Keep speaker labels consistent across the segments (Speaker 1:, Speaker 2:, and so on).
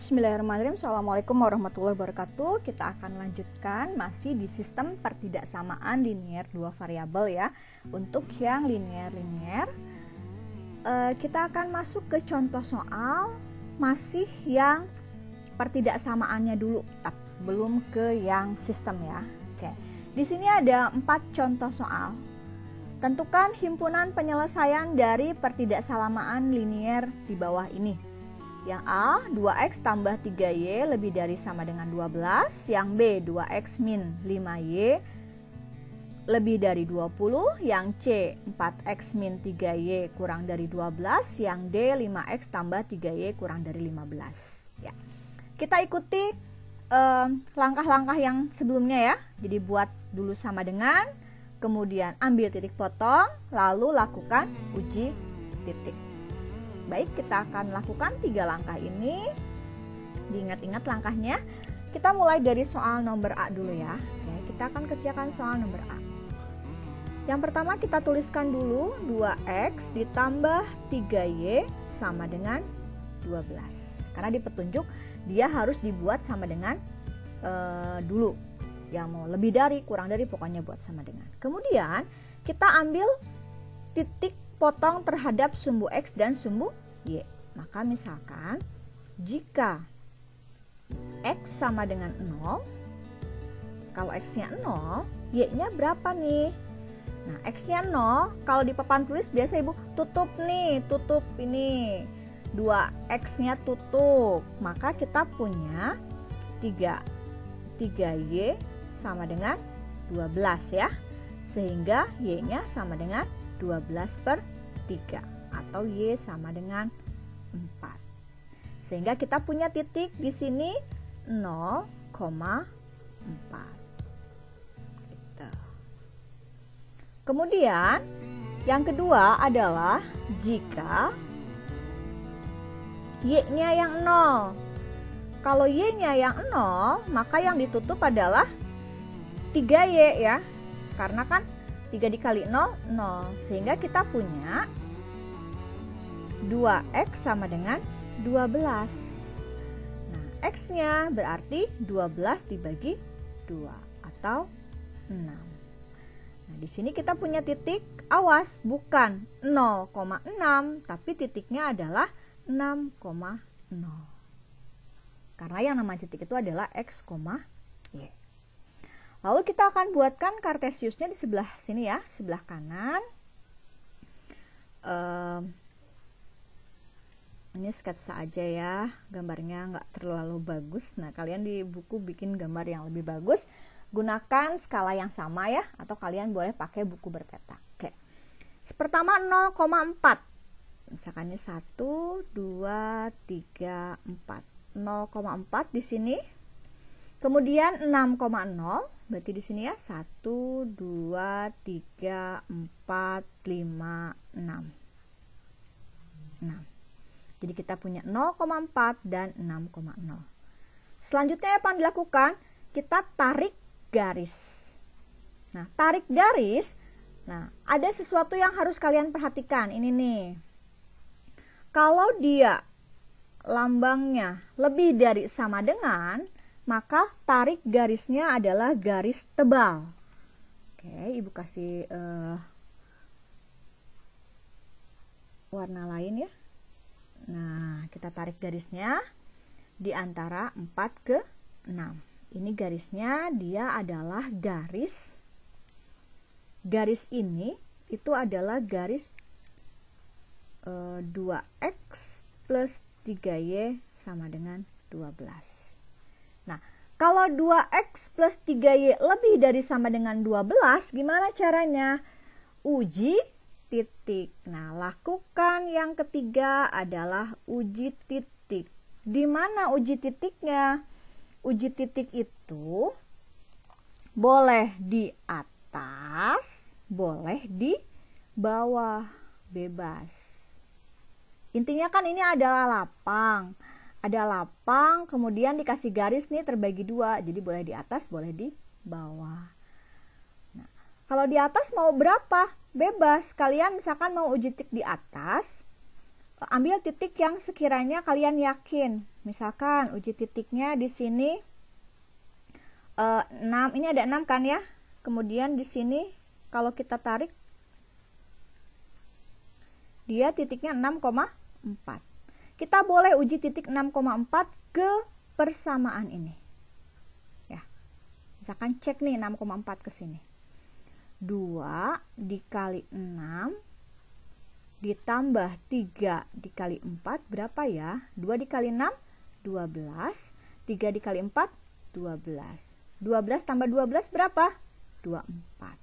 Speaker 1: Bismillahirrahmanirrahim. Assalamualaikum warahmatullahi wabarakatuh. Kita akan lanjutkan masih di sistem pertidaksamaan linear dua variabel ya. Untuk yang linear, kita akan masuk ke contoh soal masih yang pertidaksamaannya dulu, belum ke yang sistem ya. Oke. Di sini ada 4 contoh soal. Tentukan himpunan penyelesaian dari pertidaksamaan linear di bawah ini. Yang A, 2x tambah 3y lebih dari sama dengan 12. Yang B, 2x min 5y lebih dari 20. Yang C, 4x min 3y kurang dari 12. Yang D, 5x tambah 3y kurang dari 15. Ya. Kita ikuti langkah-langkah yang sebelumnya ya. Jadi buat dulu sama dengan, kemudian ambil titik potong, lalu lakukan uji titik. Baik, kita akan lakukan 3 langkah ini. Diingat-ingat langkahnya. Kita mulai dari soal nomor A dulu ya. Oke, kita akan kerjakan soal nomor A. Yang pertama kita tuliskan dulu 2x ditambah 3y sama dengan 12. Karena di petunjuk dia harus dibuat sama dengan dulu. Ya mau lebih dari, kurang dari, pokoknya buat sama dengan. Kemudian kita ambil titik potong terhadap sumbu X dan sumbu Y. Maka misalkan jika X sama dengan 0, kalau X-nya 0, Y-nya berapa nih? Nah, X-nya 0, kalau di papan tulis biasa Ibu tutup nih, tutup ini. 2X-nya tutup. Maka kita punya 3Y sama dengan 12 ya. Sehingga Y-nya sama dengan 12/3 atau Y sama dengan 4. Sehingga kita punya titik di sini 0,4. Gitu. Kemudian yang kedua adalah jika Y-nya yang 0. Kalau Y-nya yang 0, maka yang ditutup adalah 3Y ya. Karena kan 3 dikali 0, 0. Sehingga kita punya 2x sama dengan 12. Nah, x-nya berarti 12 dibagi 2 atau 6. Nah, di sini kita punya titik, awas, bukan 0,6, tapi titiknya adalah 6,0. Karena yang namanya titik itu adalah x, y. Lalu kita akan buatkan kartesiusnya di sebelah sini ya, sebelah kanan. Ini sketsa aja ya, gambarnya nggak terlalu bagus. Nah, kalian di buku bikin gambar yang lebih bagus. Gunakan skala yang sama ya, atau kalian boleh pakai buku berpetak. Oke. Pertama 0,4. Misalkan ini 1, 2, 3, 4. 0,4 di sini. Kemudian 6,0. Berarti di sini ya 1, 2, 3, 4, 5, 6. Jadi kita punya 0,4 dan 6,0. Selanjutnya apa yang dilakukan? Kita tarik garis. Nah, tarik garis. Nah, ada sesuatu yang harus kalian perhatikan. Ini nih. Kalau dia lambangnya lebih dari sama dengan, maka tarik garisnya adalah garis tebal. Oke, Ibu kasih warna lain ya. Nah, kita tarik garisnya di antara 4 ke 6. Ini garisnya dia adalah garis ini itu adalah garis 2x plus 3y sama dengan 12. Nah, kalau 2x plus 3y lebih dari sama dengan 12, gimana caranya? Uji titik. Nah, lakukan yang ketiga adalah uji titik. Di mana uji titiknya? Uji titik itu boleh di atas, boleh di bawah, bebas. Intinya kan ini adalah lapang. Ada lapang, kemudian dikasih garis nih terbagi 2. Jadi boleh di atas, boleh di bawah. Nah, kalau di atas mau berapa? Bebas. Kalian misalkan mau uji titik di atas, ambil titik yang sekiranya kalian yakin. Misalkan uji titiknya di sini 6, ini ada 6 kan ya. Kemudian di sini kalau kita tarik dia titiknya 6,4. Kita boleh uji titik 6,4 ke persamaan ini. Ya. Misalkan cek nih 6,4 ke sini. 2 dikali 6 ditambah 3 dikali 4 berapa ya? 2 dikali 6 12, 3 dikali 4 12. 12 tambah 12 berapa? 24.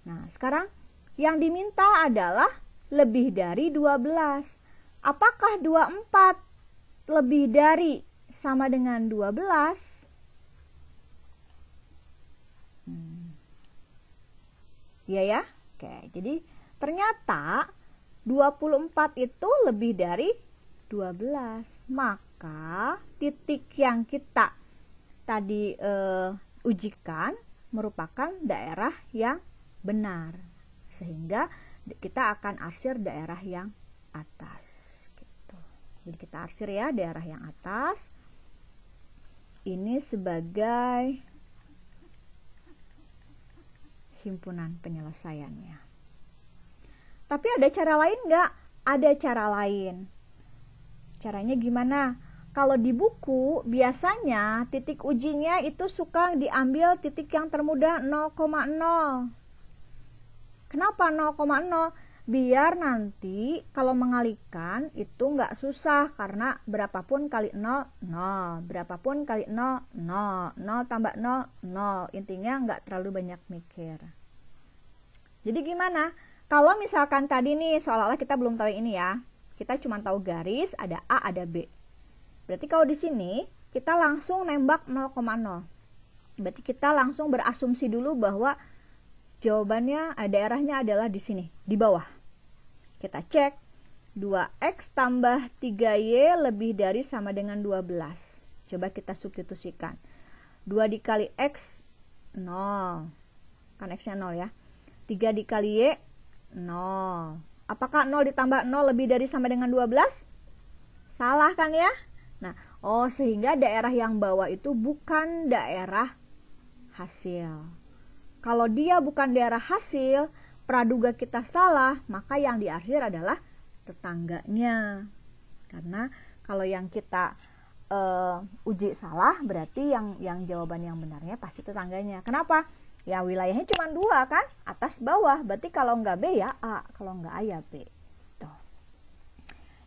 Speaker 1: Nah, sekarang yang diminta adalah lebih dari 12. Apakah 24 lebih dari sama dengan 12? Iya ya? Oke, jadi ternyata 24 itu lebih dari 12. Maka titik yang kita tadi ujikan merupakan daerah yang benar. Sehingga kita akan arsir daerah yang atas. Gitu. Jadi kita arsir ya daerah yang atas. Ini sebagai himpunan penyelesaiannya. Tapi ada cara lain nggak? Ada cara lain. Caranya gimana? Kalau di buku biasanya titik ujinya itu suka diambil titik yang termudah 0,0. Kenapa 0,0? Biar nanti kalau mengalikan itu nggak susah, karena berapapun kali 0, 0. Berapapun kali 0, 0. 0 tambah 0, 0. Intinya nggak terlalu banyak mikir. Jadi gimana? Kalau misalkan tadi nih seolah-olah kita belum tahu ini ya. Kita cuma tahu garis, ada A, ada B. Berarti kalau di sini kita langsung nembak 0,0. Berarti kita langsung berasumsi dulu bahwa jawabannya daerahnya adalah di sini, di bawah. Kita cek 2x tambah 3y lebih dari sama dengan 12. Coba kita substitusikan. 2 dikali x 0. Kan x-nya 0 ya. 3 dikali y 0. Apakah 0 ditambah 0 lebih dari sama dengan 12? Salah kan ya? Nah, sehingga daerah yang bawah itu bukan daerah hasil. Kalau dia bukan daerah hasil, praduga kita salah, maka yang diarsir adalah tetangganya. Karena kalau yang kita uji salah, berarti yang jawaban yang benarnya pasti tetangganya. Kenapa? Ya wilayahnya cuma 2 kan, atas bawah. Berarti kalau nggak B ya A, kalau nggak A ya B.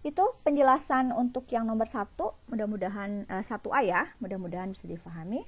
Speaker 1: Itu penjelasan untuk yang nomor 1, mudah-mudahan 1A ya, mudah-mudahan bisa difahami.